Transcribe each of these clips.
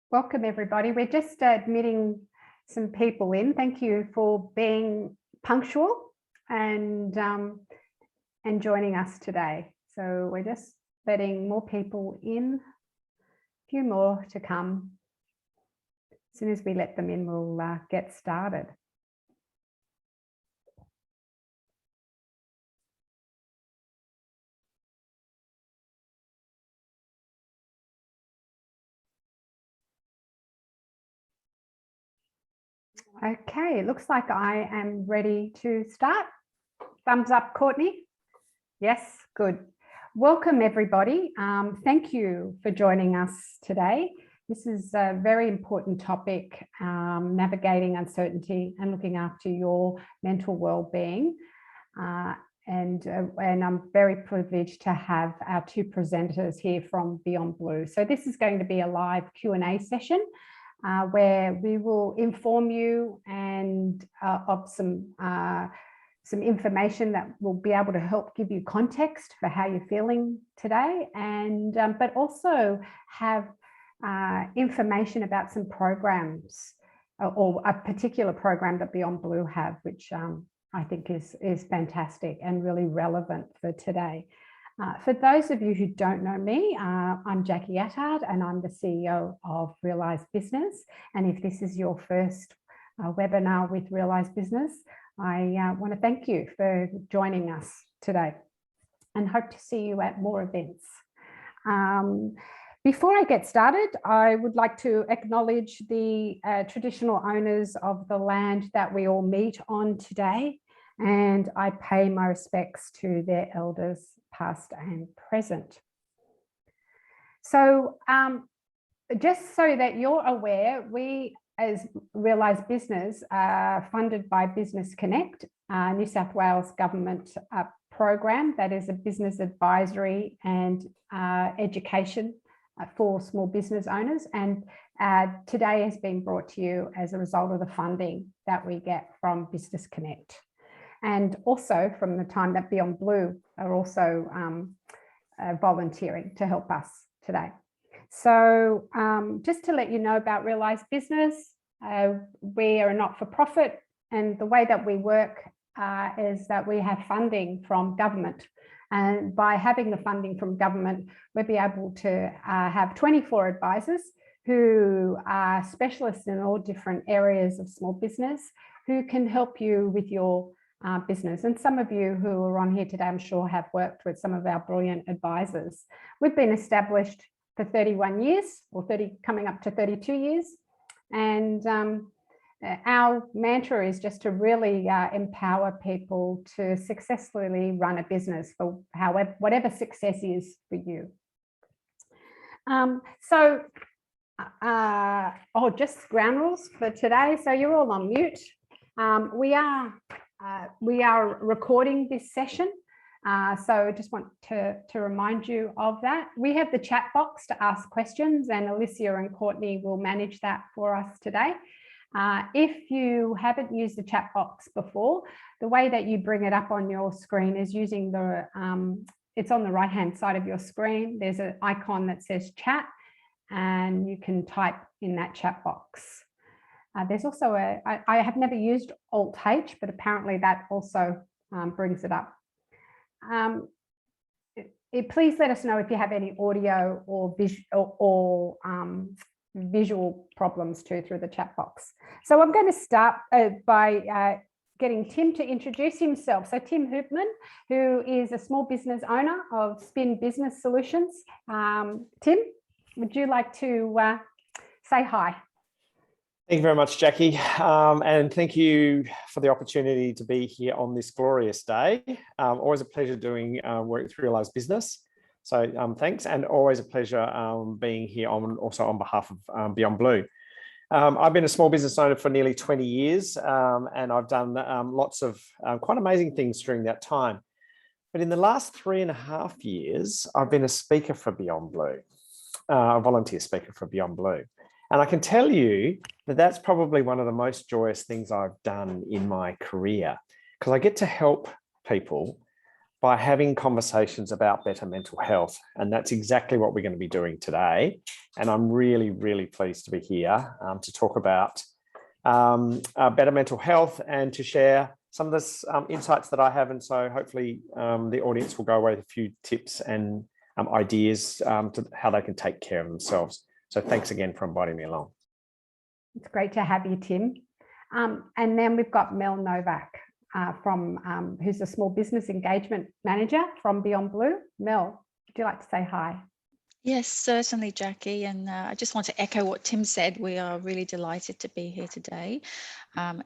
Welcome, everybody. We're just admitting some people in. Thank you for being punctual and joining us today. So we're just letting more people in, a few more to come. As soon as we let them in, we'll get started. Okay, it looks like I am ready to start. Thumbs up, Courtney. Yes, good. Welcome, everybody. Thank you for joining us today. This is a very important topic, navigating uncertainty and looking after your mental well-being. And I'm very privileged to have our two presenters here from Beyond Blue. So this is going to be a live Q&A session where we will inform you and of some information that will be able to help give you context for how you're feeling today, and but also have information about some programs or a particular program that Beyond Blue have, which I think is fantastic and really relevant for today. For those of you who don't know me, I'm Jacqui Attard and I'm the CEO of Realise Business. And if this is your first webinar with Realise Business, I want to thank you for joining us today and hope to see you at more events. Before I get started, I would like to acknowledge the traditional owners of the land that we all meet on today, and I pay my respects to their elders, past and present. So just so that you're aware, we as Realise Business are funded by Business Connect, New South Wales government program that is a business advisory and education for small business owners. And today has been brought to you as a result of the funding that we get from Business Connect. And also from the time that Beyond Blue are also volunteering to help us today. So just to let you know about Realise Business, we are a not-for-profit, and the way that we work is that we have funding from government. And by having the funding from government, we'll be able to have 24 advisors who are specialists in all different areas of small business who can help you with your business. And some of you who are on here today, I'm sure, have worked with some of our brilliant advisors. We've been established for 31 years, or coming up to 32 years. And our mantra is just to really empower people to successfully run a business for whatever success is for you. Just ground rules for today. So you're all on mute. We are recording this session, so I just want to remind you of that. We have the chat box to ask questions, and Alicia and Courtney will manage that for us today. If you haven't used the chat box before, the way that you bring it up on your screen is using the, it's on the right-hand side of your screen. There's an icon that says chat, and you can type in that chat box. There's also I have never used Alt-H, but apparently that also brings it up. Please let us know if you have any audio or visual problems too through the chat box. So I'm going to start by getting Tim to introduce himself. So Tim Hoopman, who is a small business owner of Spin Business Solutions. Tim, would you like to say hi? Thank you very much, Jacqui, and thank you for the opportunity to be here on this glorious day. Always a pleasure doing work with Realise Business. So thanks, and always a pleasure being here also on behalf of Beyond Blue. I've been a small business owner for nearly 20 years, and I've done lots of quite amazing things during that time. But in the last 3.5 years, I've been a speaker for Beyond Blue, a volunteer speaker for Beyond Blue. And I can tell you that that's probably one of the most joyous things I've done in my career, because I get to help people by having conversations about better mental health. And that's exactly what we're going to be doing today. And I'm really, really pleased to be here to talk about better mental health and to share some of the insights that I have. And so hopefully the audience will go away with a few tips and ideas to how they can take care of themselves. So thanks again for inviting me along. It's great to have you, Tim. And then we've got Mel Novak who's a small business engagement manager from Beyond Blue. Mel, would you like to say hi? Yes, certainly, Jacqui. And I just want to echo what Tim said. We are really delighted to be here today.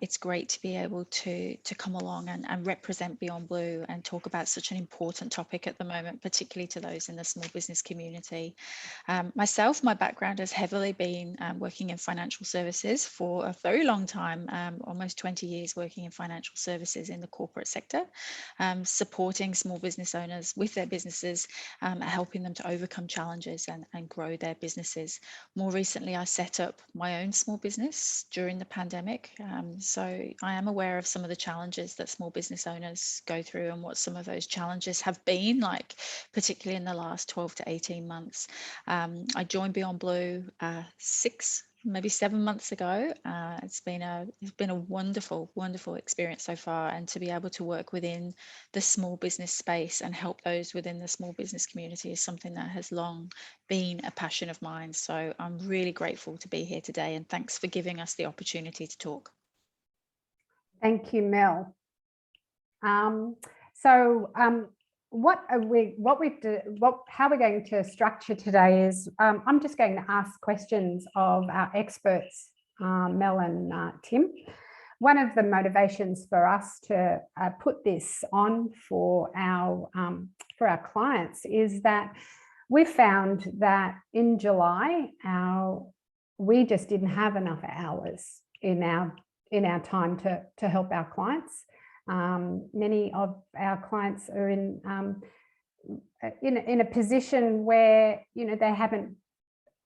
It's great to be able to come along and represent Beyond Blue and talk about such an important topic at the moment, particularly to those in the small business community. Myself, my background has heavily been working in financial services for a very long time, almost 20 years working in financial services in the corporate sector, supporting small business owners with their businesses, helping them to overcome challenges and grow their businesses. More recently, I set up my own small business during the pandemic. So I am aware of some of the challenges that small business owners go through and what some of those challenges have been like, particularly in the last 12 to 18 months. I joined Beyond Blue 6, maybe 7 months ago. It's been a wonderful experience so far, and to be able to work within the small business space and help those within the small business community is something that has long been a passion of mine. So I'm really grateful to be here today, and thanks for giving us the opportunity to talk. Thank you, Mel. How we're going to structure today is I'm just going to ask questions of our experts, Mel and Tim. One of the motivations for us to put this on for our clients is that we found that in July we just didn't have enough hours in our time to help our clients. Many of our clients are in a position where they haven't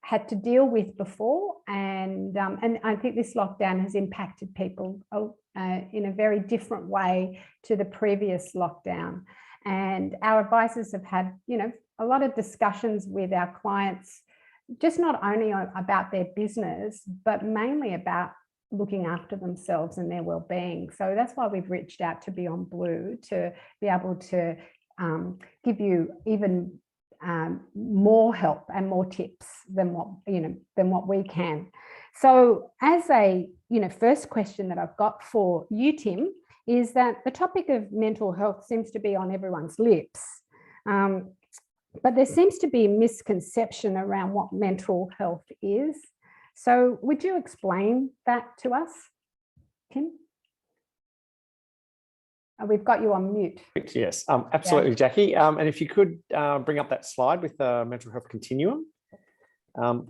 had to deal with before, and I think this lockdown has impacted people in a very different way to the previous lockdown. And our advisors have had a lot of discussions with our clients, just not only about their business, but mainly about looking after themselves and their well-being. So that's why we've reached out to Beyond Blue to be able to give you even more help and more tips than what we can. So as a first question that I've got for you, Tim, is that the topic of mental health seems to be on everyone's lips, but there seems to be a misconception around what mental health is. So would you explain that to us, Tim? We've got you on mute. Yes, absolutely, yeah. Jacqui. And if you could bring up that slide with the mental health continuum,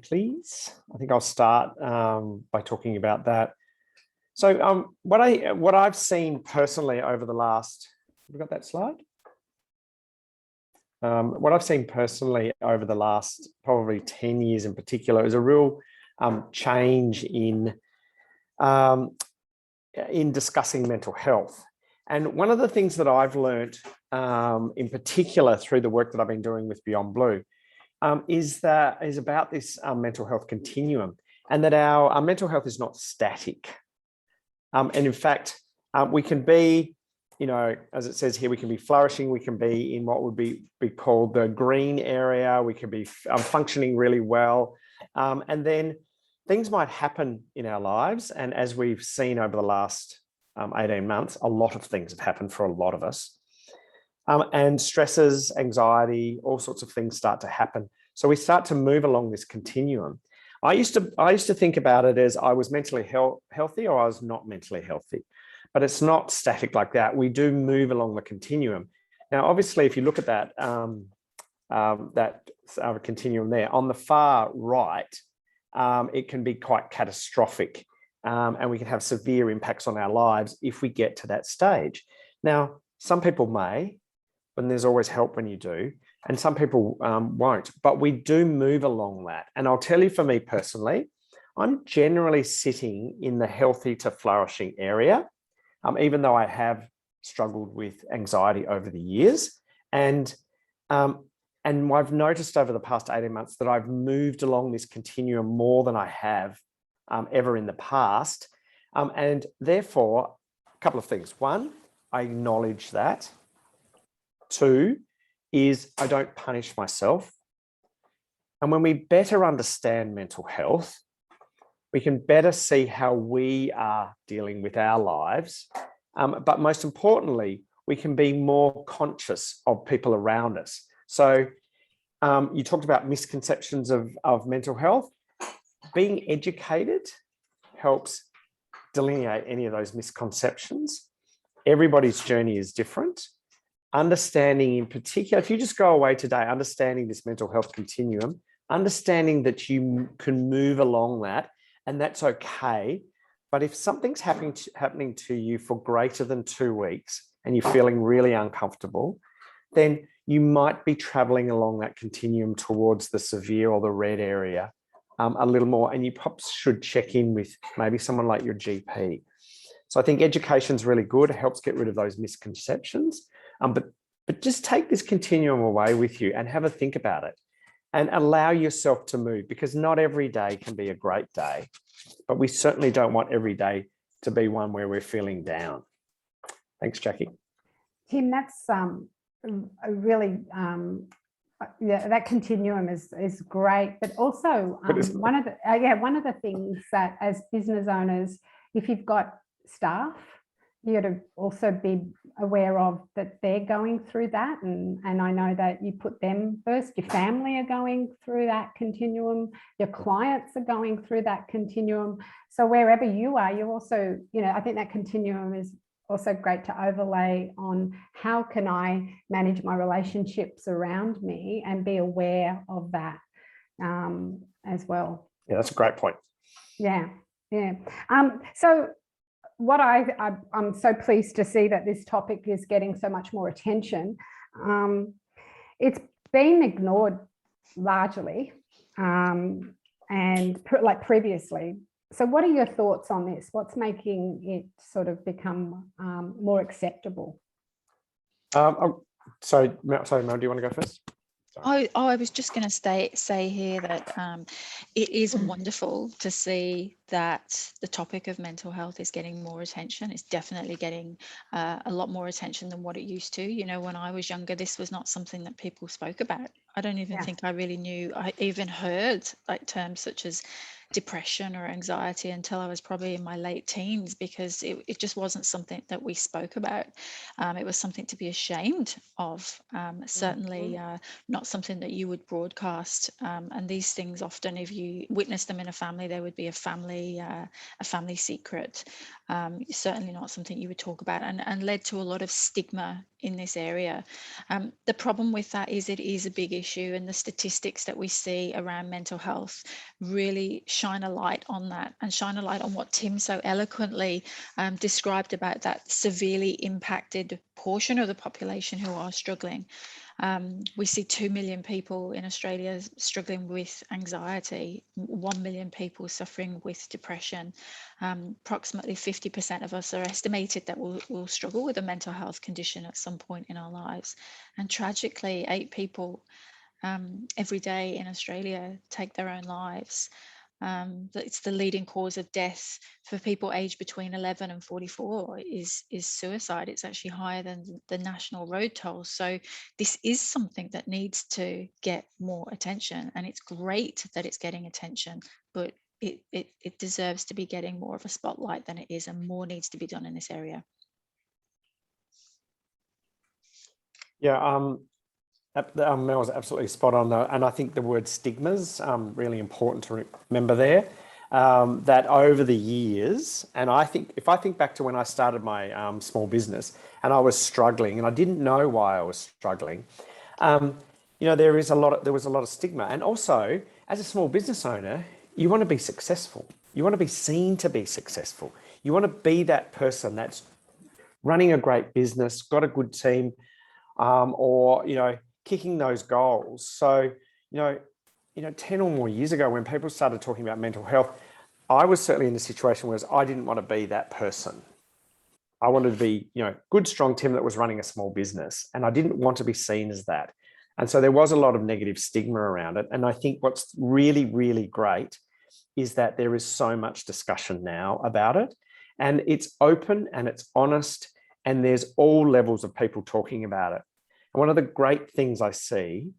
please. I think I'll start by talking about that. So what I've seen personally over the last, have we got that slide? What I've seen personally over the last probably 10 years in particular is a real change in discussing mental health. And one of the things that I've learned in particular through the work that I've been doing with Beyond Blue is about this mental health continuum, and that our mental health is not static. And in fact, we can be, as it says here, we can be flourishing, we can be in what would be called the green area, we can be functioning really well. And then things might happen in our lives. And as we've seen over the last 18 months, a lot of things have happened for a lot of us. And stresses, anxiety, all sorts of things start to happen. So we start to move along this continuum. I used to think about it as I was mentally healthy or I was not mentally healthy, but it's not static like that. We do move along the continuum. Now, obviously, if you look at that continuum there, on the far right, it can be quite catastrophic, and we can have severe impacts on our lives if we get to that stage. Now, some people may, and there's always help when you do, and some people won't, but we do move along that. And I'll tell you, for me personally, I'm generally sitting in the healthy to flourishing area, even though I have struggled with anxiety over the years. And I've noticed over the past 18 months that I've moved along this continuum more than I have ever in the past. And therefore, a couple of things. One, I acknowledge that. Two is I don't punish myself. And when we better understand mental health, we can better see how we are dealing with our lives. But most importantly, we can be more conscious of people around us. So you talked about misconceptions of mental health. Being educated helps delineate any of those misconceptions. Everybody's journey is different. Understanding in particular, if you just go away today, understanding this mental health continuum, understanding that you can move along that, and that's okay. But if something's happening to you for greater than 2 weeks and you're feeling really uncomfortable, then you might be traveling along that continuum towards the severe or the red area a little more. And you perhaps should check in with maybe someone like your GP. So I think education is really good. It helps get rid of those misconceptions. But just take this continuum away with you and have a think about it and allow yourself to move, because not every day can be a great day, but we certainly don't want every day to be one where we're feeling down. Thanks, Jacqui. Tim, that's a really, yeah, that continuum is great, but also one of the things that as business owners, if you've got staff, you got to also be aware of that they're going through that. And I know that you put them first, your family are going through that continuum, your clients are going through that continuum. So wherever you are, you also, I think that continuum is also great to overlay on how can I manage my relationships around me and be aware of that as well. Yeah, that's a great point. Yeah. So what I'm so pleased to see that this topic is getting so much more attention. It's been ignored largely and like previously. So what are your thoughts on this? What's making it sort of become more acceptable? Sorry, Mel, do you want to go first? I was just going to say here that it is wonderful to see that the topic of mental health is getting more attention. It's definitely getting a lot more attention than what it used to. When I was younger, this was not something that people spoke about. I don't even think I really knew, I even heard like terms such as depression or anxiety until I was probably in my late teens, because it just wasn't something that we spoke about. It was something to be ashamed of, certainly not something that you would broadcast. And these things often, if you witness them in a family, there would be a family secret. Certainly not something you would talk about, and led to a lot of stigma in this area. The problem with that is it is a big issue, and the statistics that we see around mental health really shine a light on that, and shine a light on what Tim so eloquently described about that severely impacted portion of the population who are struggling. We see 2 million people in Australia struggling with anxiety, 1 million people suffering with depression. Approximately 50% of us are estimated that will struggle with a mental health condition at some point in our lives. And tragically, 8 people every day in Australia take their own lives. It's the leading cause of death for people aged between 11 and 44 is suicide. It's actually higher than the national road tolls. So this is something that needs to get more attention, and it's great that it's getting attention, but it deserves to be getting more of a spotlight than it is, and more needs to be done in this area. Yeah, Mel was absolutely spot on, though, and I think the word stigma's really important to remember there. That over the years, and if I think back to when I started my small business and I was struggling and I didn't know why I was struggling, there was a lot of stigma. And also, as a small business owner, you want to be successful. You want to be seen to be successful. You want to be that person that's running a great business, got a good team, or kicking those goals. So, 10 or more years ago, when people started talking about mental health, I was certainly in a situation where I didn't want to be that person. I wanted to be, good, strong Tim that was running a small business, and I didn't want to be seen as that. And so there was a lot of negative stigma around it. And I think what's really, really great is that there is so much discussion now about it, and it's open and it's honest, and there's all levels of people talking about it. And one of the great things I see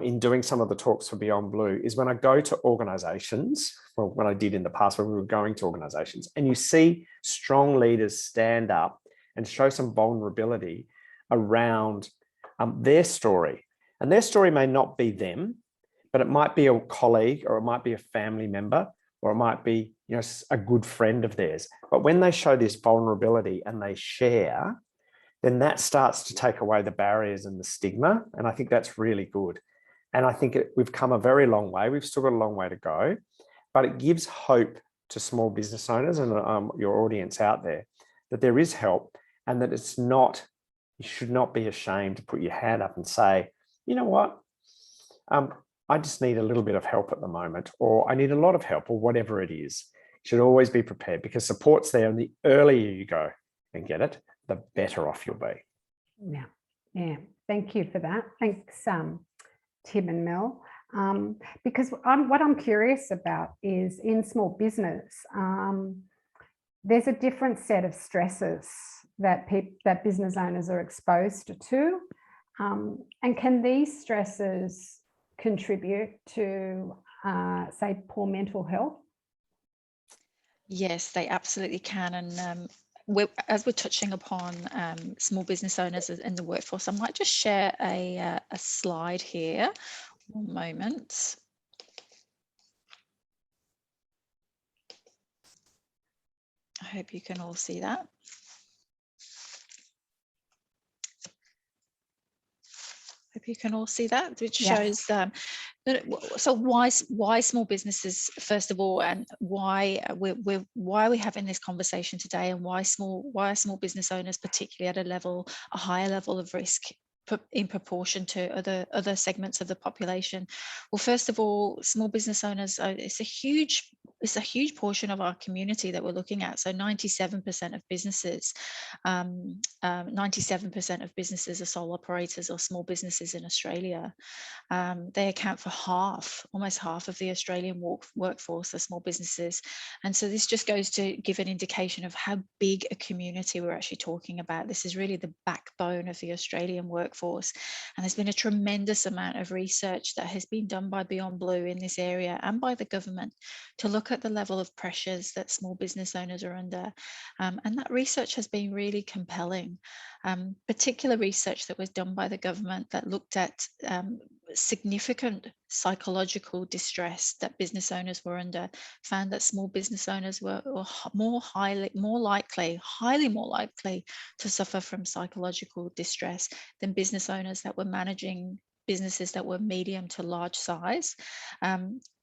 in doing some of the talks for Beyond Blue is when I go to organizations, well, when I did in the past, when we were going to organizations, and you see strong leaders stand up and show some vulnerability around their story. And their story may not be them, but it might be a colleague, or it might be a family member, or it might be, a good friend of theirs. But when they show this vulnerability and they share, then that starts to take away the barriers and the stigma. And I think that's really good. And I think we've come a very long way. We've still got a long way to go, but it gives hope to small business owners and your audience out there that there is help, and that it's not, you should not be ashamed to put your hand up and say, you know what, I just need a little bit of help at the moment, or I need a lot of help, or whatever it is. You should always be prepared, because support's there, and the earlier you go and get it, the better off you'll be. Yeah. Thank you for that. Thanks, Tim and Mel. Because what I'm curious about is, in small business, there's a different set of stresses that business owners are exposed to. And can these stresses contribute to, say, poor mental health? Yes, they absolutely can. And as we're touching upon small business owners in the workforce, I might just share a slide here. One moment. I hope you can all see that. Hope you can all see that, which shows so why small businesses, first of all, and why are we having this conversation today, and why are small business owners, particularly at a higher level of risk in proportion to other segments of the population? Well, first of all, small business owners, it's a huge portion of our community that we're looking at. So 97% of businesses, 97% of businesses are sole operators or small businesses in Australia. They account for almost half of the Australian workforce are small businesses. And so this just goes to give an indication of how big a community we're actually talking about. This is really the backbone of the Australian workforce. And there's been a tremendous amount of research that has been done by Beyond Blue in this area, and by the government, to look at the level of pressures that small business owners are under. And that research has been really compelling. Particular research that was done by the government that looked at significant psychological distress that business owners were under, found that small business owners were highly more likely to suffer from psychological distress than business owners that were managing businesses that were medium to large size.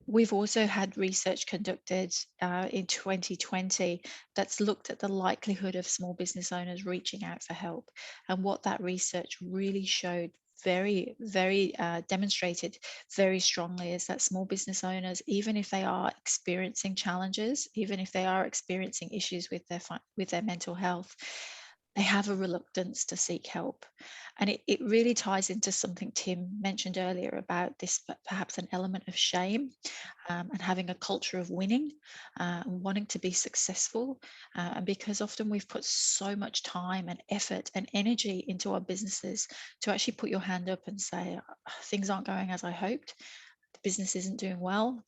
We've also had research conducted in 2020 that's looked at the likelihood of small business owners reaching out for help. And what that research really showed demonstrated very strongly is that small business owners, even if they are experiencing challenges, even if they are experiencing issues with their mental health, they have a reluctance to seek help. And it really ties into something Tim mentioned earlier about this, perhaps an element of shame, and having a culture of winning, and wanting to be successful. And because often we've put so much time and effort and energy into our businesses, to actually put your hand up and say, things aren't going as I hoped, the business isn't doing well,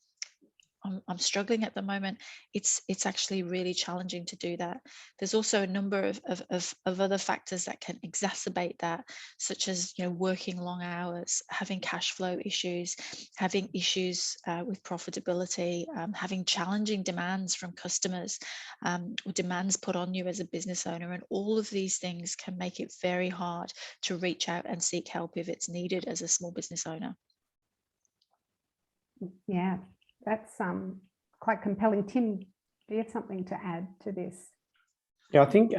I'm struggling at the moment, it's actually really challenging to do that. There's also a number of other factors that can exacerbate that, such as working long hours, having cash flow issues, having issues with profitability, having challenging demands from customers, or demands put on you as a business owner. And all of these things can make it very hard to reach out and seek help if it's needed as a small business owner. Yeah. That's quite compelling. Tim, do you have something to add to this? Yeah, I think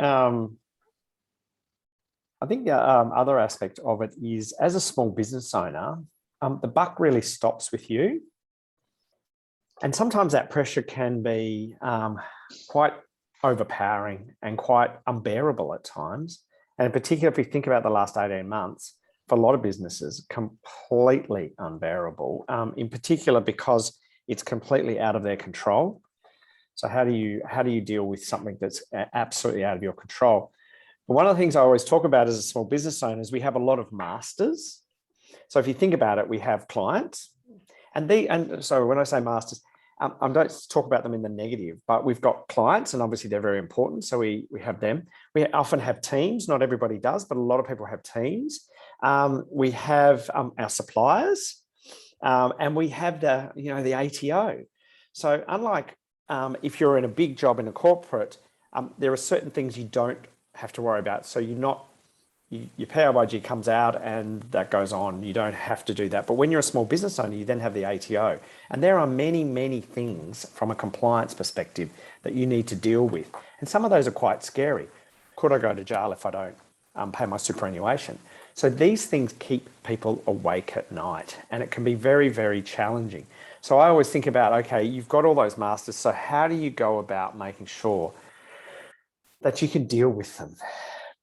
the other aspect of it is, as a small business owner, the buck really stops with you. And sometimes that pressure can be quite overpowering and quite unbearable at times. And in particular, if we think about the last 18 months, for a lot of businesses, completely unbearable, in particular because it's completely out of their control. So how do you deal with something that's absolutely out of your control? But one of the things I always talk about as a small business owner is we have a lot of masters. So if you think about it, we have clients, and so when I say masters, I don't talk about them in the negative, but we've got clients, and obviously they're very important. So we have them. We often have teams. Not everybody does, but a lot of people have teams. We have our suppliers, and we have the ATO. So unlike if you're in a big job in a corporate, there are certain things you don't have to worry about. So your PAYG comes out and that goes on. You don't have to do that. But when you're a small business owner, you then have the ATO. And there are many, many things from a compliance perspective that you need to deal with. And some of those are quite scary. Could I go to jail if I don't pay my superannuation? So these things keep people awake at night, and it can be very, very challenging. So I always think about, okay, you've got all those masters. So how do you go about making sure that you can deal with them?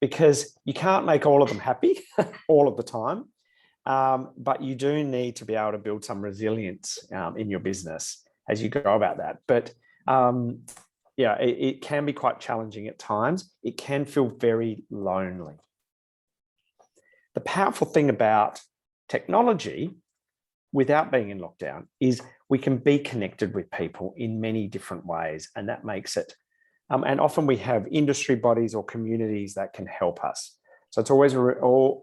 Because you can't make all of them happy all of the time, but you do need to be able to build some resilience in your business as you go about that. But yeah, it can be quite challenging at times. It can feel very lonely. The powerful thing about technology, without being in lockdown, is we can be connected with people in many different ways, and that makes it. And often we have industry bodies or communities that can help us. So it's always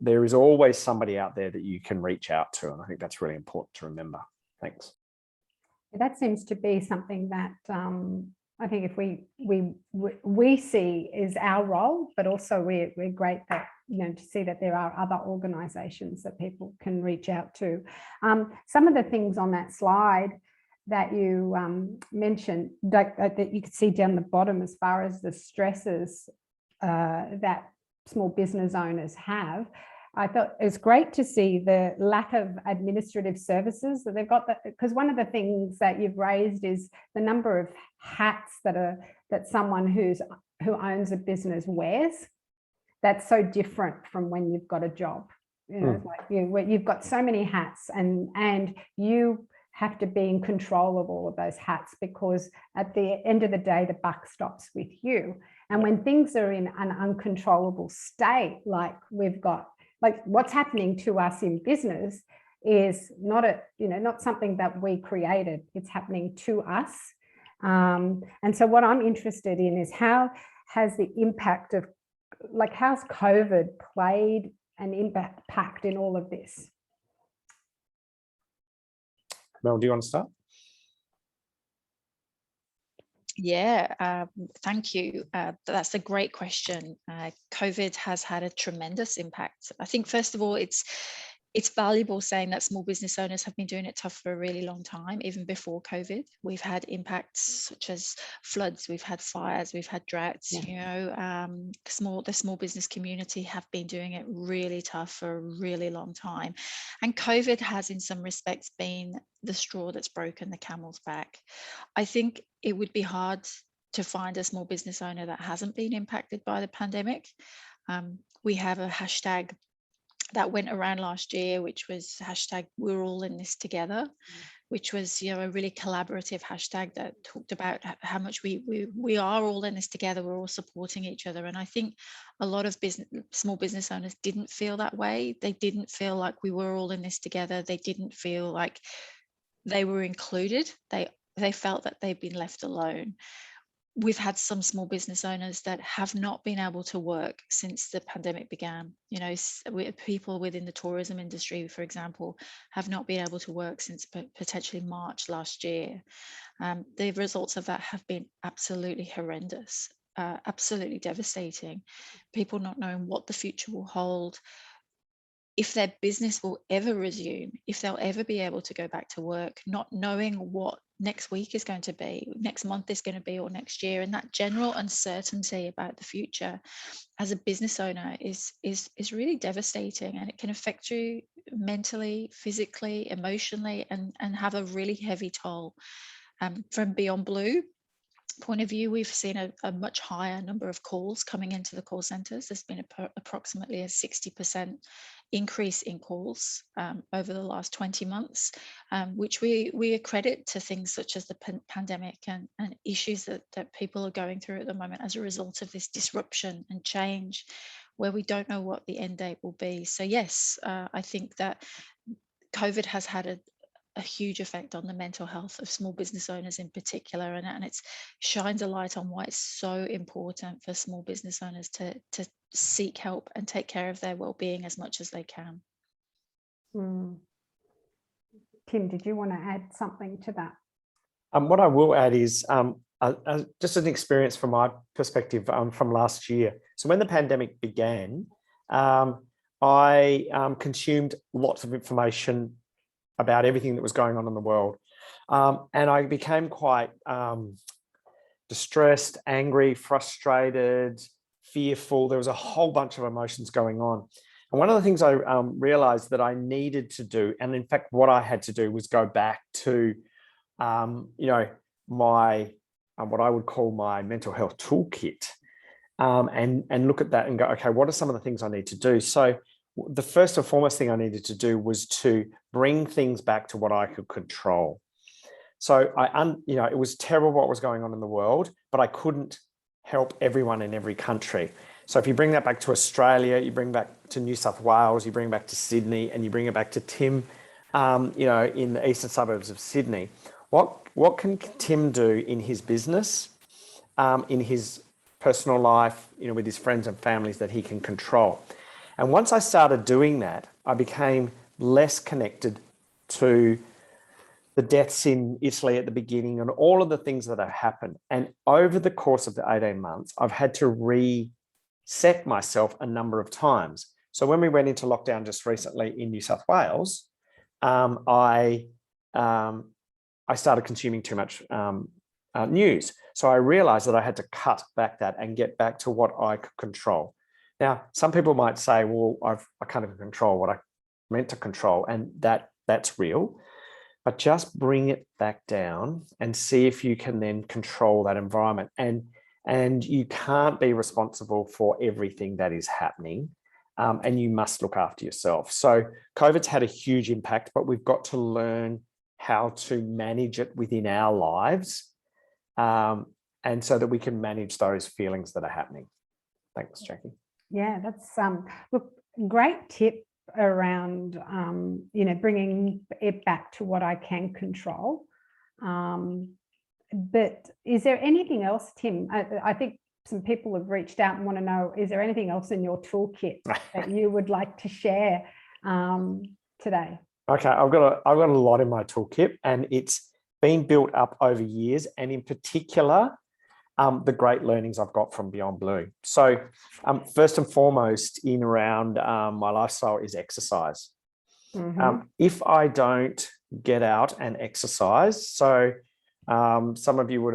there is always somebody out there that you can reach out to, and I think that's really important to remember. Thanks. That seems to be something that I think if we see is our role, but also we're great that to see that there are other organisations that people can reach out to. Some of the things on that slide that you mentioned that you could see down the bottom as far as the stresses that small business owners have, I thought it was great to see the lack of administrative services that they've got, because one of the things that you've raised is the number of hats that someone who owns a business wears. That's so different from when you've got a job. Like you've got so many hats, and you have to be in control of all of those hats, because at the end of the day, the buck stops with you. And when things are in an uncontrollable state, like we've got, like what's happening to us in business is not something that we created. It's happening to us. And so what I'm interested in is how has the impact of, like, how's COVID played an impact in all of this? Mel, do you want to start? Yeah, thank you. That's a great question. COVID has had a tremendous impact. I think, first of all, it's valuable saying that small business owners have been doing it tough for a really long time, even before COVID. We've had impacts such as floods, we've had fires, we've had droughts. The small business community have been doing it really tough for a really long time. And COVID has, in some respects, been the straw that's broken the camel's back. I think it would be hard to find a small business owner that hasn't been impacted by the pandemic. We have a hashtag that went around last year, which was hashtag "We're all in this together," which was a really collaborative hashtag that talked about how much we are all in this together. We're all supporting each other, and I think a lot of small business owners didn't feel that way. They didn't feel like we were all in this together. They didn't feel like they were included. They felt that they'd been left alone. We've had some small business owners that have not been able to work since the pandemic began. People within the tourism industry, for example, have not been able to work since potentially March last year. The results of that have been absolutely horrendous, absolutely devastating. People not knowing what the future will hold, if their business will ever resume, if they'll ever be able to go back to work, not knowing what next week is going to be, next month is going to be, or next year. And that general uncertainty about the future as a business owner is really devastating, and it can affect you mentally, physically, emotionally, and have a really heavy toll. From Beyond Blue, point of view, we've seen a much higher number of calls coming into the call centres. There's been approximately a 60% increase in calls over the last 20 months, which we accredit to things such as the pandemic and issues that people are going through at the moment as a result of this disruption and change, where we don't know what the end date will be. So yes, I think that COVID has had a huge effect on the mental health of small business owners in particular, and it shines a light on why it's so important for small business owners to seek help and take care of their well-being as much as they can. Tim, did you want to add something to that? What I will add is just an experience from my perspective from last year. So when the pandemic began, I consumed lots of information about everything that was going on in the world. And I became quite distressed, angry, frustrated, fearful. There was a whole bunch of emotions going on. And one of the things I realized that I needed to do, and in fact, what I had to do was go back to, my, what I would call my mental health toolkit, and look at that and go, okay, what are some of the things I need to do? So the first and foremost thing I needed to do was to bring things back to what I could control. So it was terrible what was going on in the world, but I couldn't help everyone in every country. So if you bring that back to Australia, you bring back to New South Wales, you bring back to Sydney, and you bring it back to Tim, in the eastern suburbs of Sydney, what can Tim do in his business, in his personal life, with his friends and families that he can control? And once I started doing that, I became less connected to the deaths in Italy at the beginning and all of the things that have happened. And over the course of the 18 months, I've had to reset myself a number of times. So when we went into lockdown just recently in New South Wales, I started consuming too much news. So I realized that I had to cut back that and get back to what I could control. Now, some people might say, well, I can't even control what I meant to control, and that's real. But just bring it back down and see if you can then control that environment. And you can't be responsible for everything that is happening, and you must look after yourself. So COVID's had a huge impact, but we've got to learn how to manage it within our lives, and so that we can manage those feelings that are happening. Thanks, Jacqui. Yeah, that's look, great tip around bringing it back to what I can control. But is there anything else, Tim? I think some people have reached out and want to know, is there anything else in your toolkit that you would like to share today? Okay, I've got a lot in my toolkit, and it's been built up over years, and in particular, the great learnings I've got from Beyond Blue. So first and foremost in around my lifestyle is exercise. If I don't get out and exercise, so some of you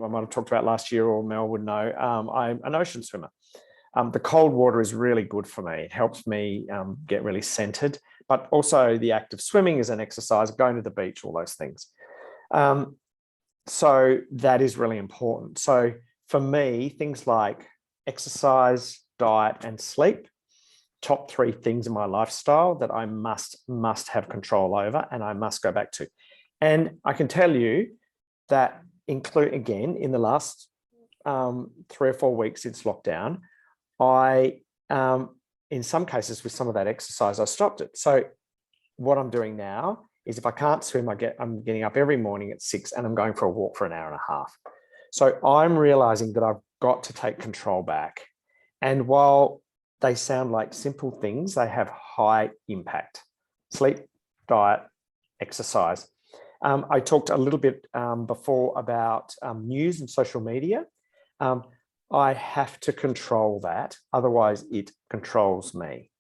I might have talked about last year, or Mel would know, I'm an ocean swimmer. The cold water is really good for me. It helps me get really centered, but also the act of swimming is an exercise, going to the beach, all those things. So that is really important. So for me, things like exercise, diet, and sleep, top three things in my lifestyle that I must have control over and I must go back to. And I can tell you that again, in the last 3 or 4 weeks since lockdown, in some cases with some of that exercise, I stopped it. So what I'm doing now is if I can't swim, I'm getting up every morning at 6 and I'm going for a walk for an hour and a half. So I'm realizing that I've got to take control back. And while they sound like simple things, they have high impact. Sleep, diet, exercise. I talked a little bit before about news and social media. I have to control that, otherwise it controls me.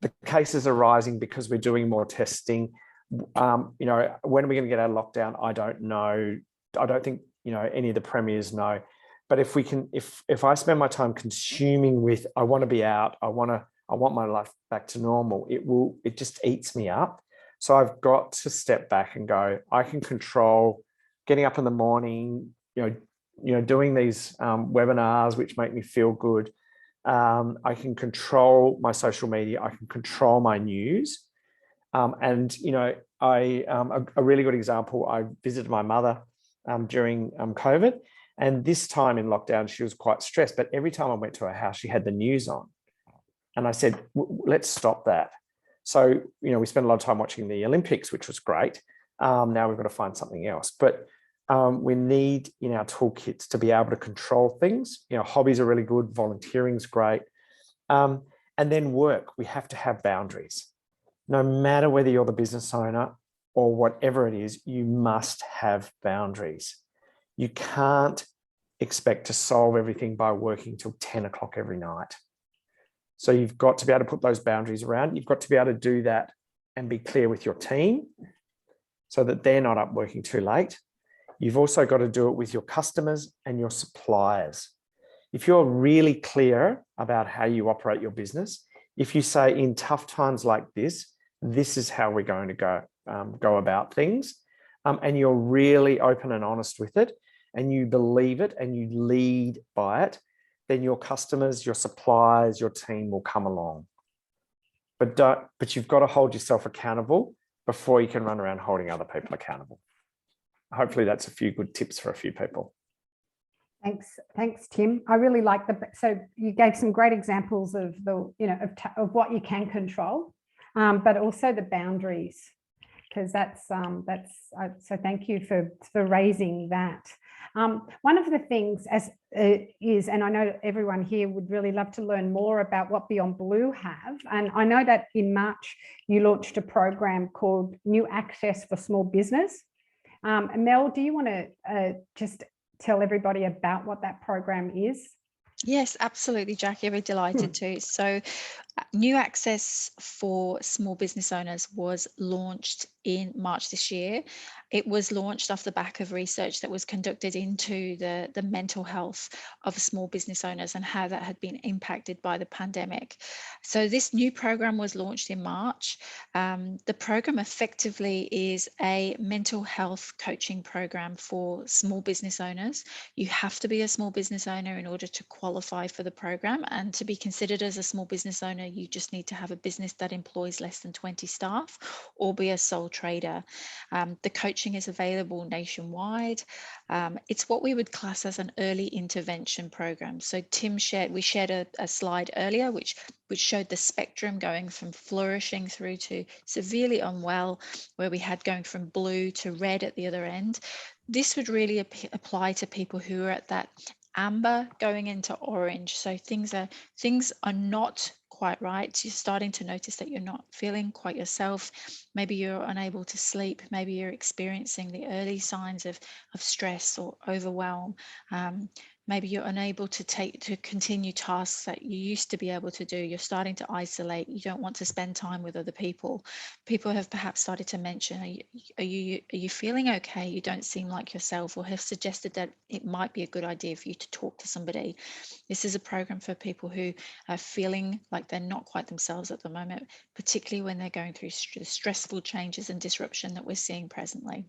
The cases are rising because we're doing more testing. When are we going to get out of lockdown? I don't know. I don't think any of the premiers know. But if I spend my time consuming with, I want to be out, I want my life back to normal, it just eats me up. So I've got to step back and go, I can control getting up in the morning, doing these webinars, which make me feel good. I can control my social media. I can control my news. A really good example, I visited my mother during COVID. And this time in lockdown, she was quite stressed. But every time I went to her house, she had the news on. And I said, let's stop that. So, we spent a lot of time watching the Olympics, which was great. Now we've got to find something else. But we need in our toolkits to be able to control things. Hobbies are really good. Volunteering is great. And then work, we have to have boundaries. No matter whether you're the business owner or whatever it is, you must have boundaries. You can't expect to solve everything by working till 10 o'clock every night. So you've got to be able to put those boundaries around. You've got to be able to do that and be clear with your team so that they're not up working too late. You've also got to do it with your customers and your suppliers. If you're really clear about how you operate your business, if you say in tough times like this is how we're going to go about things, and you're really open and honest with it, and you believe it and you lead by it, then your customers, your suppliers, your team will come along. But you've got to hold yourself accountable before you can run around holding other people accountable. Hopefully that's a few good tips for a few people. Thanks, Tim. I really like so you gave some great examples of of what you can control, but also the boundaries, because so thank you for raising that. One of the things and I know everyone here would really love to learn more about what Beyond Blue have. And I know that in March, you launched a program called New Access for Small Business. Mel, do you want to just tell everybody about what that program is? Yes, absolutely, Jacqui. We're delighted to. So New Access for Small Business Owners was launched in March this year. It was launched off the back of research that was conducted into the mental health of small business owners and how that had been impacted by the pandemic. So this new program was launched in March. The program effectively is a mental health coaching program for small business owners. You have to be a small business owner in order to qualify for the program, and to be considered as a small business owner, you just need to have a business that employs less than 20 staff or be a sole trader. The coaching is available nationwide. It's what we would class as an early intervention program. So we shared a slide earlier which showed the spectrum going from flourishing through to severely unwell, where we had going from blue to red at the other end. This would really apply to people who are at that amber going into orange. So things are not quite right. You're starting to notice that you're not feeling quite yourself. Maybe you're unable to sleep. Maybe you're experiencing the early signs of stress or overwhelm. Maybe you're unable to continue tasks that you used to be able to do. You're starting to isolate. You don't want to spend time with other people. People have perhaps started to mention, are you feeling okay? You don't seem like yourself, or have suggested that it might be a good idea for you to talk to somebody. This is a program for people who are feeling like they're not quite themselves at the moment, particularly when they're going through stressful changes and disruption that we're seeing presently.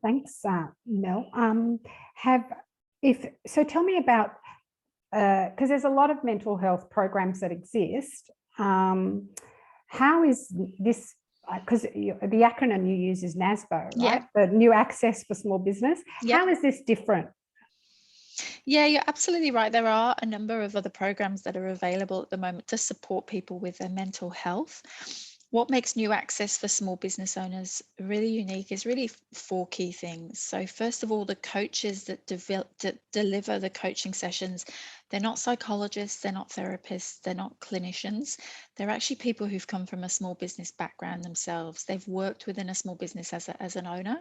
Thanks, Mel. So tell me about, because there's a lot of mental health programs that exist. How is this, because the acronym you use is NASBO, right? Yeah. The New Access for Small Business. Yeah. How is this different? Yeah, you're absolutely right. There are a number of other programs that are available at the moment to support people with their mental health. What makes New Access for Small Business Owners really unique is really 4 key things. So first of all, the coaches that deliver the coaching sessions, they're not psychologists, they're not therapists, they're not clinicians. They're actually people who've come from a small business background themselves. They've worked within a small business as an owner.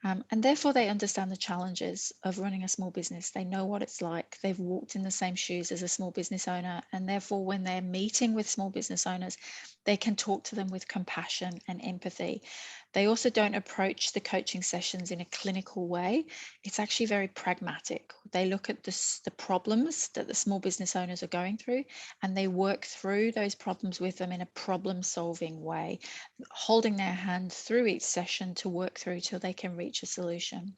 And therefore, they understand the challenges of running a small business. They know what it's like. They've walked in the same shoes as a small business owner. And therefore, when they're meeting with small business owners, they can talk to them with compassion and empathy. They also don't approach the coaching sessions in a clinical way. It's actually very pragmatic. They look at the problems that the small business owners are going through, and they work through those problems with them in a problem-solving way, holding their hand through each session to work through till they can reach a solution.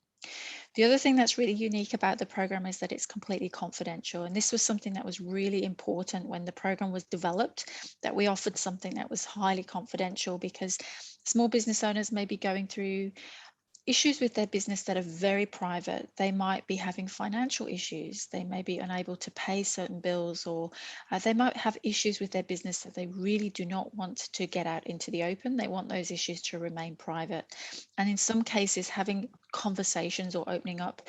The other thing that's really unique about the program is that it's completely confidential. And this was something that was really important when the program was developed, that we offered something that was highly confidential, because small business owners may be going through issues with their business that are very private. They might be having financial issues. They may be unable to pay certain bills, or they might have issues with their business that they really do not want to get out into the open. They want those issues to remain private. And in some cases, having conversations or opening up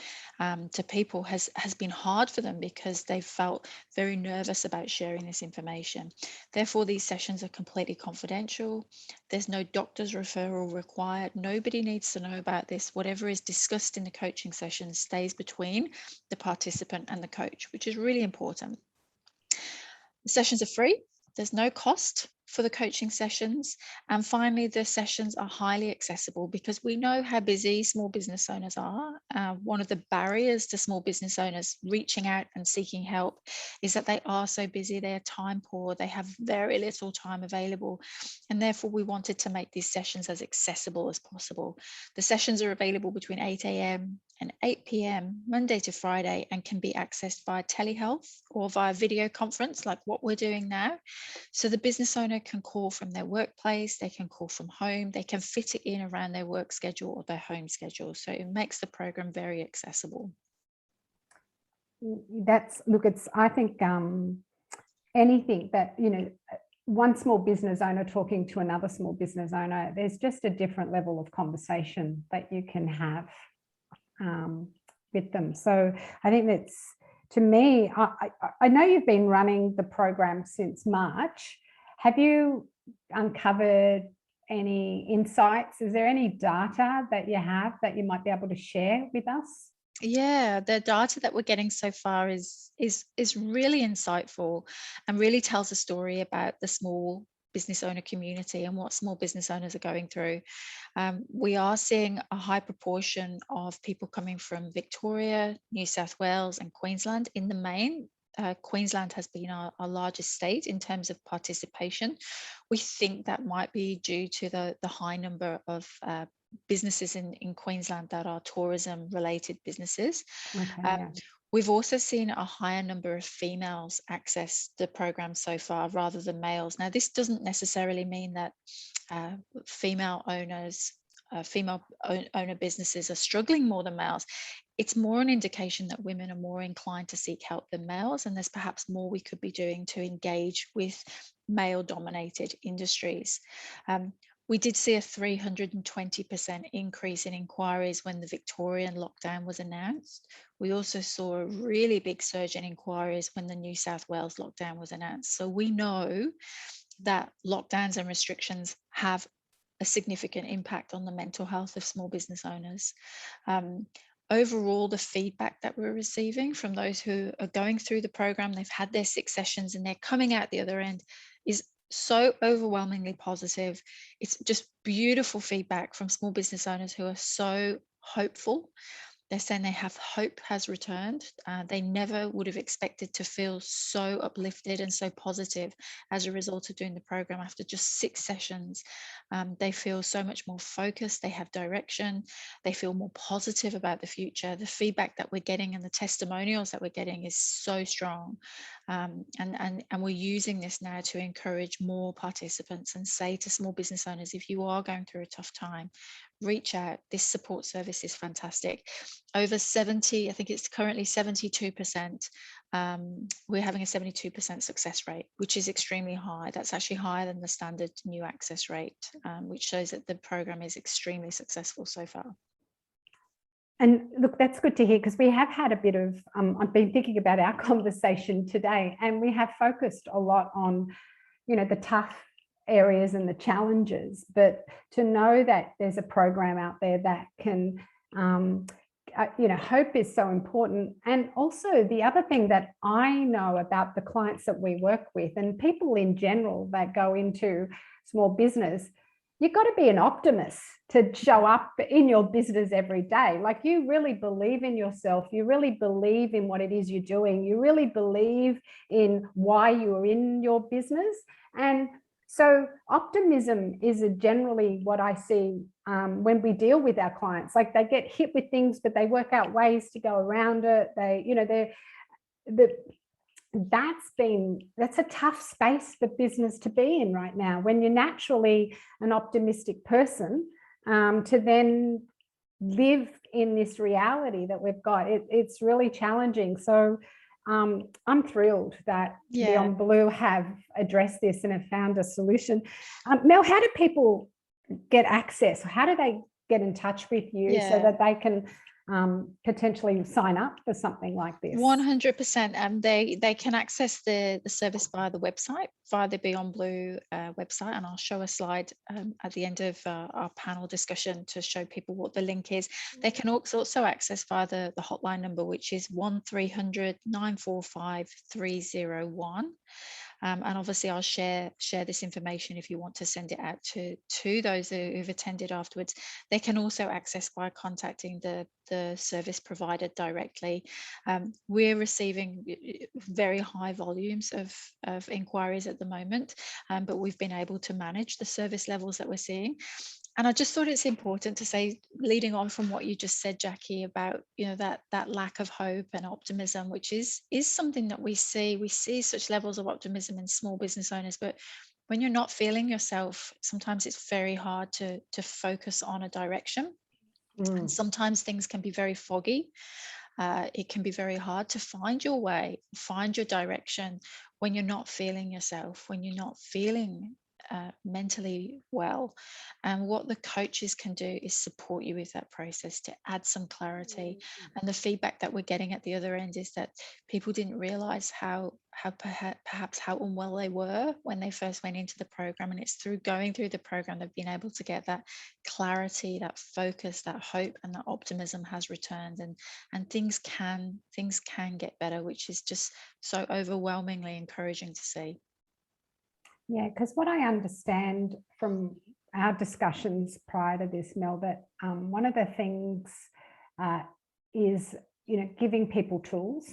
to people has been hard for them, because they've felt very nervous about sharing this information. Therefore, these sessions are completely confidential. There's no doctor's referral required. Nobody needs to know about this. Whatever is discussed in the coaching session stays between the participant and the coach, which is really important. The sessions are free. There's no cost for the coaching sessions. And finally, the sessions are highly accessible, because we know how busy small business owners are. One of the barriers to small business owners reaching out and seeking help is that they are so busy, they are time poor, they have very little time available. And therefore, we wanted to make these sessions as accessible as possible. The sessions are available between 8 a.m. and 8 p.m. Monday to Friday, and can be accessed via telehealth or via video conference like what we're doing now. So the business owner can call from their workplace, they can call from home, they can fit it in around their work schedule or their home schedule. So it makes the program very accessible. I think anything that, one small business owner talking to another small business owner, there's just a different level of conversation that you can have with them. So I think that's, to me, I know you've been running the program since March. Have you uncovered any insights? Is there any data that you have that you might be able to share with us? Yeah, the data that we're getting so far is really insightful, and really tells a story about the small business owner community and what small business owners are going through. We are seeing a high proportion of people coming from Victoria, New South Wales and Queensland. In the main, Queensland has been our largest state in terms of participation. We think that might be due to the high number of businesses in Queensland that are tourism related businesses. Okay, yeah. We've also seen a higher number of females access the program so far rather than males. Now, this doesn't necessarily mean that female owner businesses are struggling more than males. It's more an indication that women are more inclined to seek help than males, and there's perhaps more we could be doing to engage with male-dominated industries. We did see a 320% increase in inquiries when the Victorian lockdown was announced. We also saw a really big surge in inquiries when the New South Wales lockdown was announced. So we know that lockdowns and restrictions have a significant impact on the mental health of small business owners. Overall, the feedback that we're receiving from those who are going through the program, they've had their 6 sessions and they're coming out the other end, is so overwhelmingly positive. It's just beautiful feedback from small business owners who are so hopeful. They're saying they have hope has returned. They never would have expected to feel so uplifted and so positive as a result of doing the program. After just 6 sessions, they feel so much more focused. They have direction. They feel more positive about the future. The feedback that we're getting and the testimonials that we're getting is so strong. And we're using this now to encourage more participants and say to small business owners, if you are going through a tough time, reach out. This support service is fantastic. Over 70, I think it's currently 72%. We're having a 72% success rate, which is extremely high. That's actually higher than the standard new access rate, which shows that the program is extremely successful so far. And look, that's good to hear, because we have had a bit of, I've been thinking about our conversation today, and we have focused a lot on, the tough areas and the challenges, but to know that there's a program out there that can, hope is so important. And also the other thing that I know about the clients that we work with and people in general that go into small business, you've got to be an optimist to show up in your business every day. Like, you really believe in yourself. You really believe in what it is you're doing. You really believe in why you're in your business. And so optimism is generally what I see when we deal with our clients. Like, they get hit with things, but they work out ways to go around it. That's a tough space for business to be in right now, when you're naturally an optimistic person, to then live in this reality that we've got. It's really challenging. So I'm thrilled that Beyond Blue have addressed this and have found a solution. Mel, how do people get access? How do they get in touch with you so that they can potentially sign up for something like this? 100%. They can access the service via the website, via the Beyond Blue website, and I'll show a slide at the end of our panel discussion to show people what the link is. They can also access via the hotline number, which is 1300 945 301. And obviously I'll share this information if you want to send it out to those who've attended afterwards. They can also access by contacting the service provider directly. We're receiving very high volumes of inquiries at the moment, but we've been able to manage the service levels that we're seeing. And I just thought it's important to say, leading on from what you just said, Jacqui, about that lack of hope and optimism, which is something that we see. We see such levels of optimism in small business owners, but when you're not feeling yourself, sometimes it's very hard to focus on a direction. And sometimes things can be very foggy. It can be very hard to find your way, find your direction when you're not feeling yourself, when you're not feeling mentally well. And what the coaches can do is support you with that process to add some clarity. And the feedback that we're getting at the other end is that people didn't realize how perhaps how unwell they were when they first went into the program, and it's through going through the program they've been able to get that clarity, that focus, that hope, and that optimism has returned, and things can get better, which is just so overwhelmingly encouraging to see. Yeah, because what I understand from our discussions prior to this, Mel, that one of the things is, giving people tools.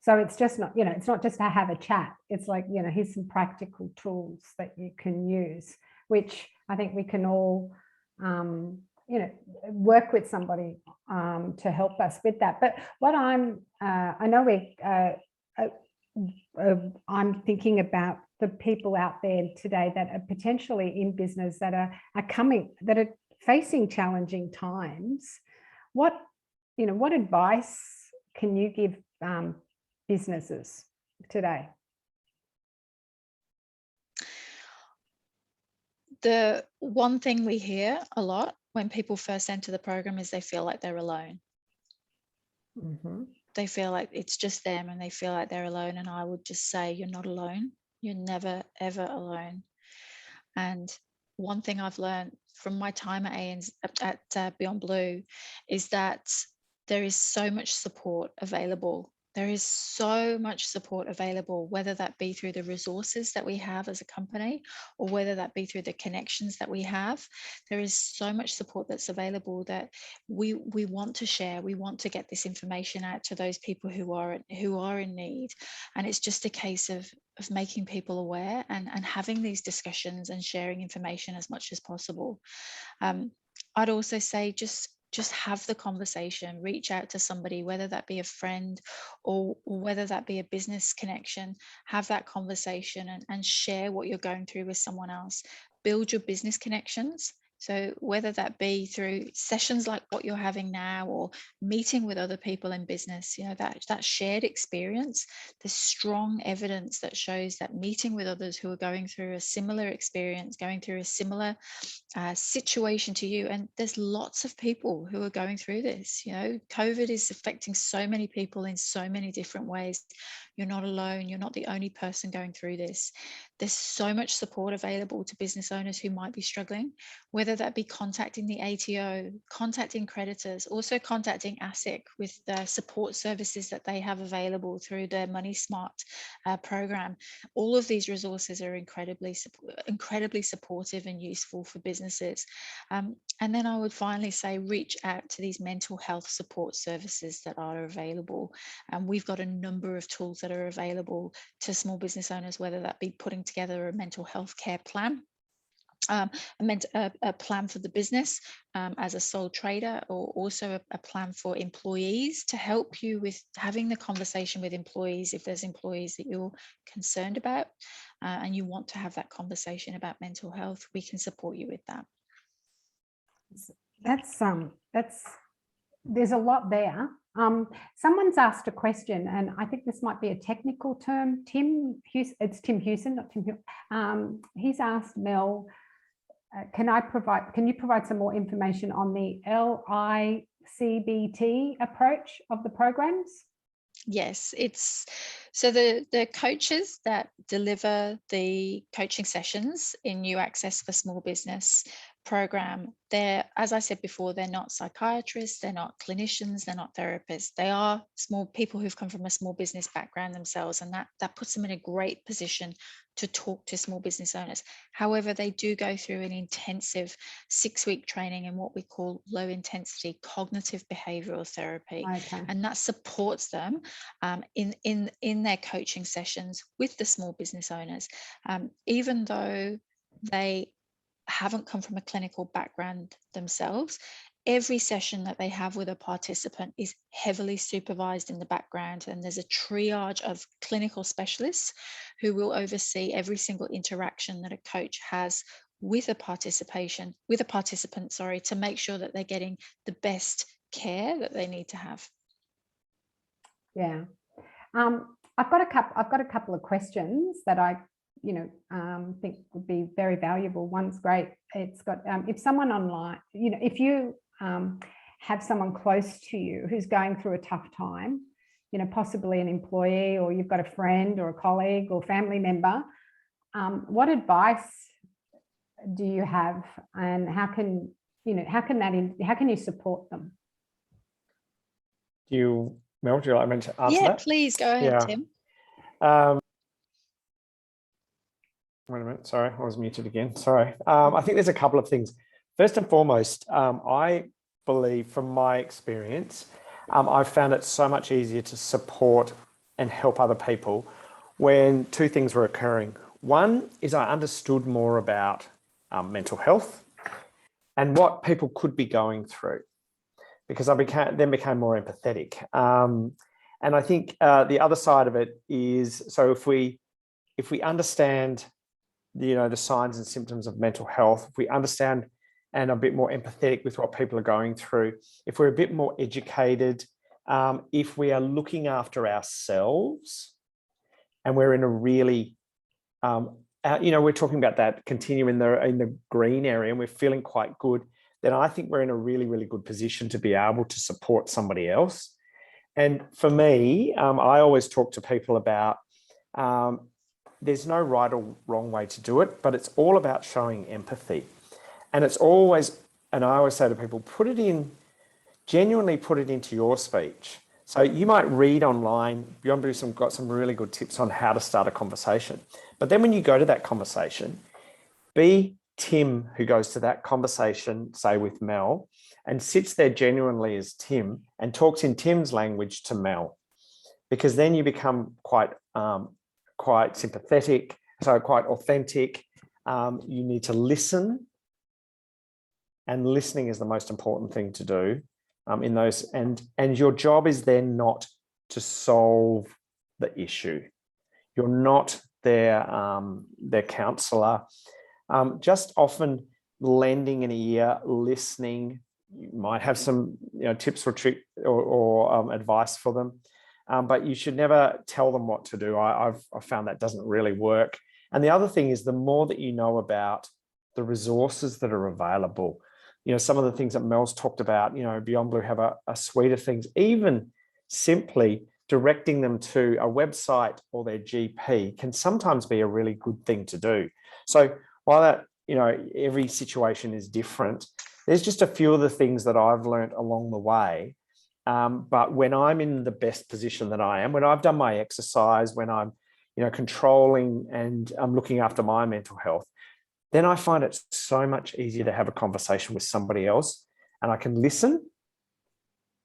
So it's just not, it's not just to have a chat. It's like, here's some practical tools that you can use, which I think we can all, work with somebody to help us with that. But what I know I'm thinking about the people out there today that are potentially in business, that are facing challenging times. What advice can you give businesses today? The one thing we hear a lot when people first enter the program is they feel like they're alone. They feel like it's just them and they feel like they're alone. And I would just say, you're not alone. You're never, ever alone. And one thing I've learned from my time at Beyond Blue is that there is so much support available. There is so much support available, whether that be through the resources that we have as a company, or whether that be through the connections that we have. There is so much support that's available that we want to share. We want to get this information out to those people who are in need. And it's just a case of making people aware and having these discussions and sharing information as much as possible. I'd also say just have the conversation, reach out to somebody, whether that be a friend or whether that be a business connection. Have that conversation and share what you're going through with someone else. Build your business connections. So whether that be through sessions like what you're having now, or meeting with other people in business, that shared experience, there's strong evidence that shows that meeting with others who are going through a similar experience, going through a similar situation to you, and there's lots of people who are going through this. COVID is affecting so many people in so many different ways. You're not alone. You're not the only person going through this. There's so much support available to business owners who might be struggling, whether that be contacting the ATO, contacting creditors, also contacting ASIC with the support services that they have available through the Money Smart program. All of these resources are incredibly supportive and useful for businesses. And then I would finally say, reach out to these mental health support services that are available. And we've got a number of tools that are available to small business owners, whether that be putting together a mental health care plan, a plan for the business as a sole trader, or also a plan for employees to help you with having the conversation with employees. If there's employees that you're concerned about and you want to have that conversation about mental health, we can support you with that. There's a lot there. Someone's asked a question, and I think this might be a technical term. It's Tim Hewson, not Tim Hewson. He's asked Mel, can you provide some more information on the LICBT approach of the programs? Yes, it's so the coaches that deliver the coaching sessions in New Access for Small Business program, they're, as I said before, they're not psychiatrists, they're not clinicians, they're not therapists. They are small people who've come from a small business background themselves, and that puts them in a great position to talk to small business owners. However, they do go through an intensive 6-week training in what we call low intensity cognitive behavioral therapy. Okay. And that supports them in their coaching sessions with the small business owners, even though they haven't come from a clinical background themselves. Every session that they have with a participant is heavily supervised in the background, and there's a triage of clinical specialists who will oversee every single interaction that a coach has with a participant, to make sure that they're getting the best care that they need to have. Yeah. I've got a couple of questions that I think would be very valuable. One's great. It's got if someone online, if you have someone close to you who's going through a tough time, possibly an employee, or you've got a friend or a colleague or family member, what advice do you have, and how can you support them? Mel, would you like me to answer that? Yeah, please go ahead, Tim. Wait a minute, sorry, I was muted again. Sorry. I think there's a couple of things. First and foremost, I believe from my experience, I've found it so much easier to support and help other people when two things were occurring. One is I understood more about mental health and what people could be going through, because I became more empathetic. And I think the other side of it is, so if we understand the signs and symptoms of mental health, if we understand and are a bit more empathetic with what people are going through, if we're a bit more educated, if we are looking after ourselves, and we're in a really, we're talking about that continuum in the green area, and we're feeling quite good, then I think we're in a really, really good position to be able to support somebody else. And for me, I always talk to people about, there's no right or wrong way to do it, but it's all about showing empathy. And it's always, and I always say to people, genuinely put it into your speech. So you might read online, Beyond Blue's got some really good tips on how to start a conversation. But then when you go to that conversation, be Tim who goes to that conversation, say with Mel, and sits there genuinely as Tim and talks in Tim's language to Mel, because then you become quite sympathetic, so quite authentic. You need to listen, and listening is the most important thing to do in those. And your job is then not to solve the issue. You're not their counsellor. Just often lending an ear, listening. You might have some tips or trick or advice for them. But you should never tell them what to do. I've found that doesn't really work. And the other thing is, the more that you know about the resources that are available, some of the things that Mel's talked about, Beyond Blue have a suite of things, even simply directing them to a website or their GP can sometimes be a really good thing to do. So while that, every situation is different, there's just a few of the things that I've learned along the way. But when I'm in the best position that I am, when I've done my exercise, when I'm, controlling and I'm looking after my mental health, then I find it so much easier to have a conversation with somebody else, and I can listen.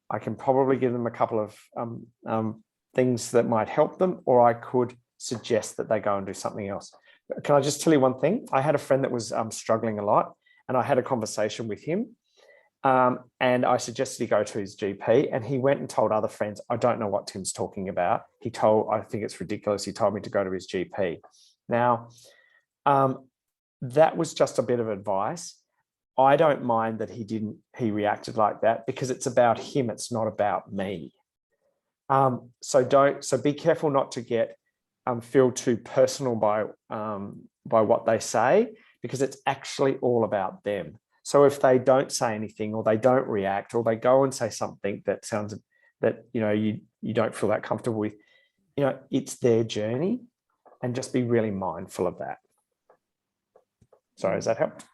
I can probably give them a couple of things that might help them, or I could suggest that they go and do something else. Can I just tell you one thing? I had a friend that was struggling a lot, and I had a conversation with him, and I suggested he go to his GP, and he went and told other friends, I don't know what Tim's talking about. I think it's ridiculous. He told me to go to his GP. Now, that was just a bit of advice. I don't mind that he reacted like that, because it's about him. It's not about me. So be careful not to get feel too personal by what they say, because it's actually all about them. So if they don't say anything, or they don't react, or they go and say something that sounds that you don't feel that comfortable with, it's their journey, and just be really mindful of that. Sorry, has that helped?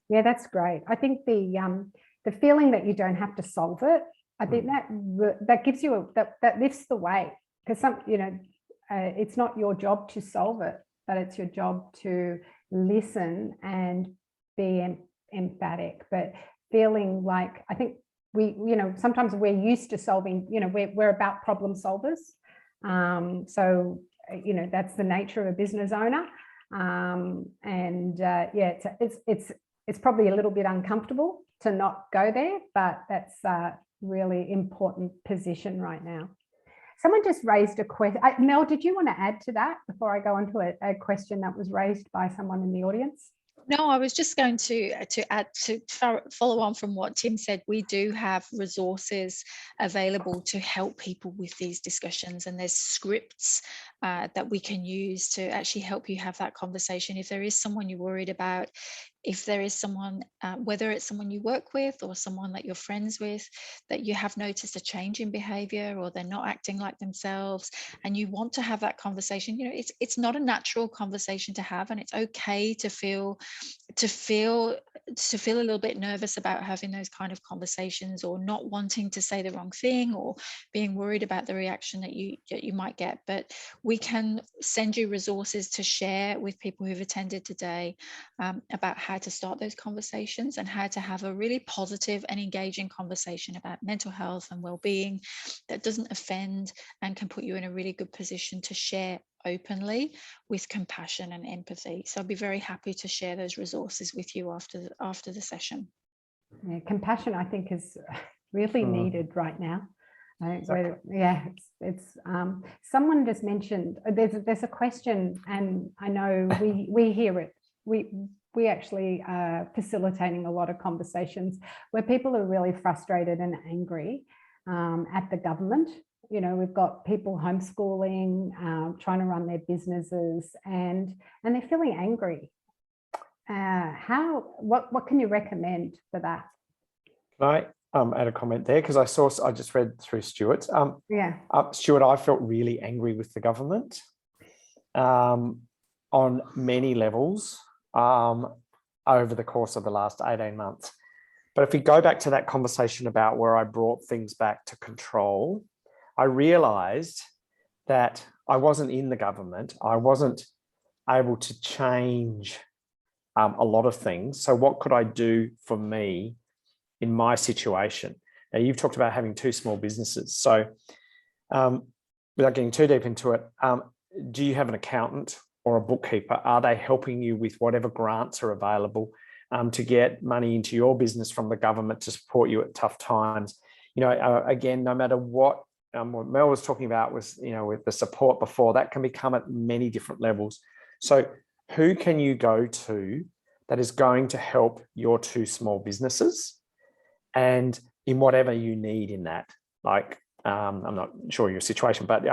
Yeah, that's great. I think the feeling that you don't have to solve it, I think that gives you that lifts the weight, because it's not your job to solve it, but it's your job to listen and be emphatic. But feeling like, I think sometimes we're used to solving, we're about problem solvers. So that's the nature of a business owner. It's probably a little bit uncomfortable to not go there, but that's a really important position right now. Someone just raised a question. Mel, did you want to add to that before I go on to a question that was raised by someone in the audience? No, I was just going to add, to follow on from what Tim said. We do have resources available to help people with these discussions, and there's scripts that we can use to actually help you have that conversation. If there is someone you're worried about, if there is someone, whether it's someone you work with or someone that you're friends with, that you have noticed a change in behavior, or they're not acting like themselves, and you want to have that conversation, it's not a natural conversation to have, and it's okay to feel a little bit nervous about having those kind of conversations, or not wanting to say the wrong thing, or being worried about the reaction that you might get. But we can send you resources to share with people who've attended today about how to start those conversations, and how to have a really positive and engaging conversation about mental health and well-being that doesn't offend, and can put you in a really good position to share openly with compassion and empathy. So I'd be very happy to share those resources with you after the session. Yeah, compassion, I think, is really needed right now. Exactly. It's someone just mentioned there's a question, and I know we hear it. We actually are facilitating a lot of conversations where people are really frustrated and angry at the government. We've got people homeschooling, trying to run their businesses, and they're feeling angry. What can you recommend for that? Can I add a comment there? Because I just read through Stuart's. Stuart, I felt really angry with the government on many levels over the course of the last 18 months. But if we go back to that conversation about where I brought things back to control, I realized that I wasn't in the government. I wasn't able to change a lot of things. So what could I do for me in my situation? Now, you've talked about having two small businesses. So without getting too deep into it, do you have an accountant or a bookkeeper? Are they helping you with whatever grants are available to get money into your business from the government to support you at tough times? Again, no matter what Mel was talking about was, with the support before, that can become at many different levels. So who can you go to that is going to help your two small businesses, and in whatever you need in that? Like, I'm not sure your situation, but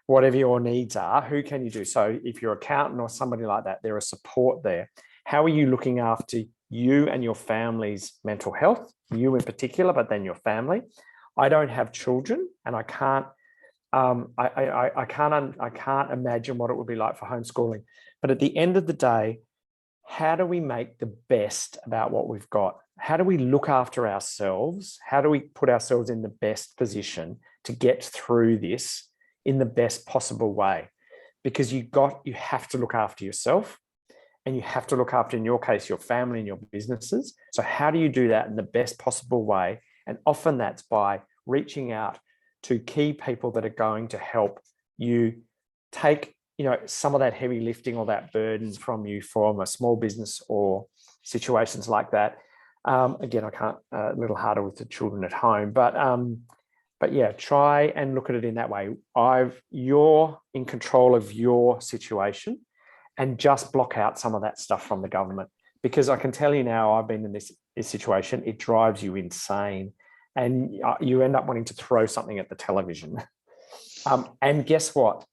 whatever your needs are, who can you do? So if you're an accountant or somebody like that, there is support there. How are you looking after you and your family's mental health, you in particular, but then your family? I don't have children, and I can't I can't imagine what it would be like for homeschooling. But at the end of the day, how do we make the best about what we've got? How do we look after ourselves? How do we put ourselves in the best position to get through this in the best possible way? Because you have to look after yourself, and you have to look after, in your case, your family and your businesses. So how do you do that in the best possible way? And often that's by reaching out to key people that are going to help you take, some of that heavy lifting or that burden from you from a small business or situations like that. Again, I can't, a little harder with the children at home, but yeah, try and look at it in that way. You're in control of your situation, and just block out some of that stuff from the government, because I can tell you now, I've been in this situation. It drives you insane, and you end up wanting to throw something at the television. And guess what?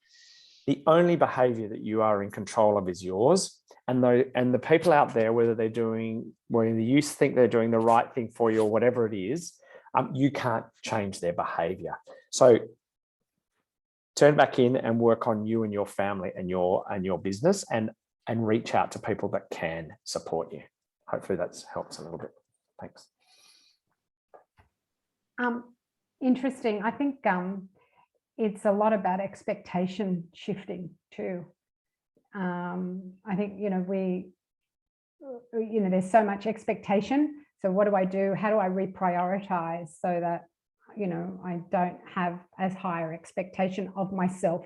The only behavior that you are in control of is yours. And the people out there, whether you think they're doing the right thing for you or whatever it is, you can't change their behavior. So turn back in and work on you and your family and your business, and reach out to people that can support you. Hopefully that helps a little bit. Thanks. Interesting. I think it's a lot about expectation shifting too. I think, there's so much expectation. So what do I do? How do I reprioritize so that, I don't have as higher expectation of myself,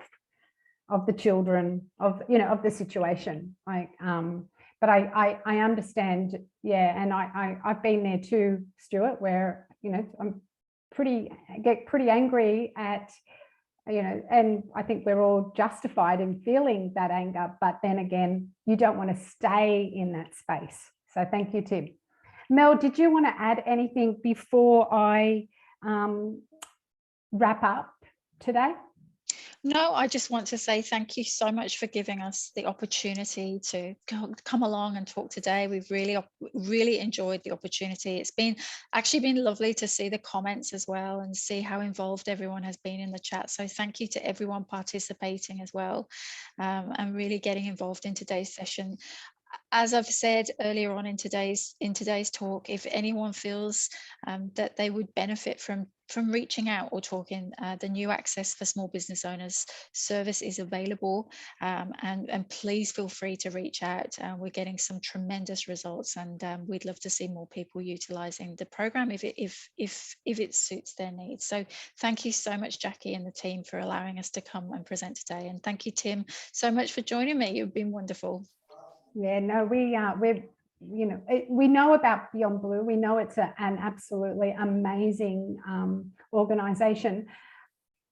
of the children, of the situation. But I understand, yeah, and I've been there too, Stuart, where I'm get pretty angry at, and I think we're all justified in feeling that anger, but then again, you don't want to stay in that space. So thank you, Tim. Mel, did you want to add anything before I wrap up today? No, I just want to say thank you so much for giving us the opportunity to come along and talk today. We've really enjoyed the opportunity. It's actually been lovely to see the comments as well and see how involved everyone has been in the chat. So thank you to everyone participating as well, and really getting involved in today's session. As I've said earlier on in today's talk, if anyone feels that they would benefit from reaching out or talking, the New Access for Small Business Owners service is available, and please feel free to reach out. We're getting some tremendous results, and we'd love to see more people utilising the program if it suits their needs. So thank you so much, Jacqui and the team, for allowing us to come and present today, and thank you, Tim, so much for joining me. You've been wonderful. Yeah, no, we know about Beyond Blue. We know it's an absolutely amazing organisation.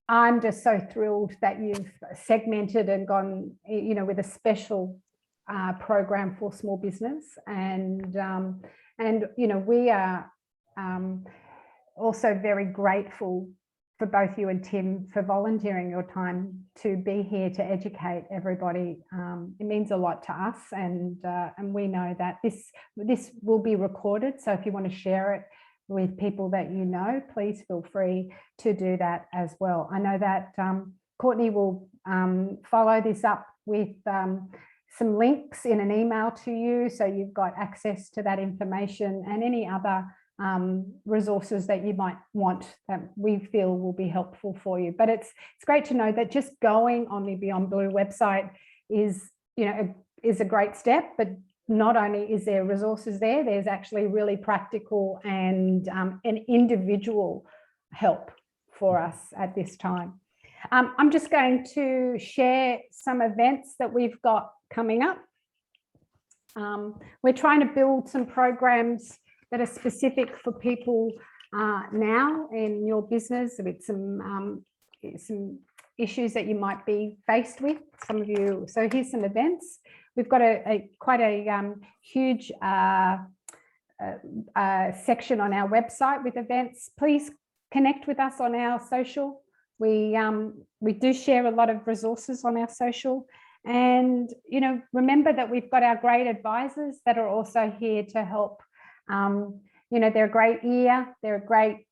I'm just so thrilled that you've segmented and gone, with a special program for small business, and we are also very grateful for both you and Tim for volunteering your time to be here to educate everybody. It means a lot to us, and we know that this will be recorded. So if you want to share it with people that you know, please feel free to do that as well. I know that Courtney will follow this up with some links in an email to you, so you've got access to that information and any other resources that you might want that we feel will be helpful for you. But it's great to know that just going on the Beyond Blue website is a great step, but not only is there resources there, there's actually really practical and an individual help for us at this time. I'm just going to share some events that we've got coming up. We're trying to build some programs that are specific for people now in your business with some issues that you might be faced with, some of you. So here's some events. We've got quite a huge section on our website with events. Please connect with us on our social. We do share a lot of resources on our social. And, remember that we've got our great advisors that are also here to help. They're a great ear, they're a great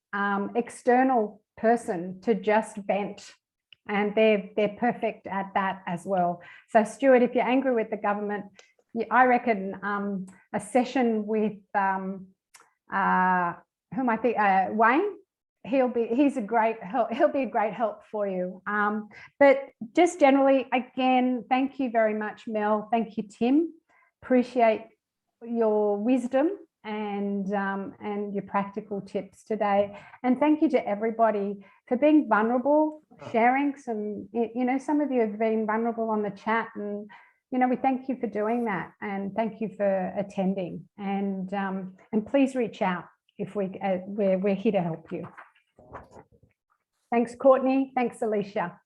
external person to just vent and they're perfect at that as well. So Stuart, if you're angry with the government, I reckon a session with whom I think Wayne, he'll be a great help for you. But just generally, again, thank you very much, Mel. Thank you, Tim. Appreciate your wisdom and your practical tips today. And thank you to everybody for being vulnerable, sharing some, some of you have been vulnerable on the chat, and we thank you for doing that, and thank you for attending, and please reach out if we're here to help you. Thanks, Courtney. Thanks, Alicia.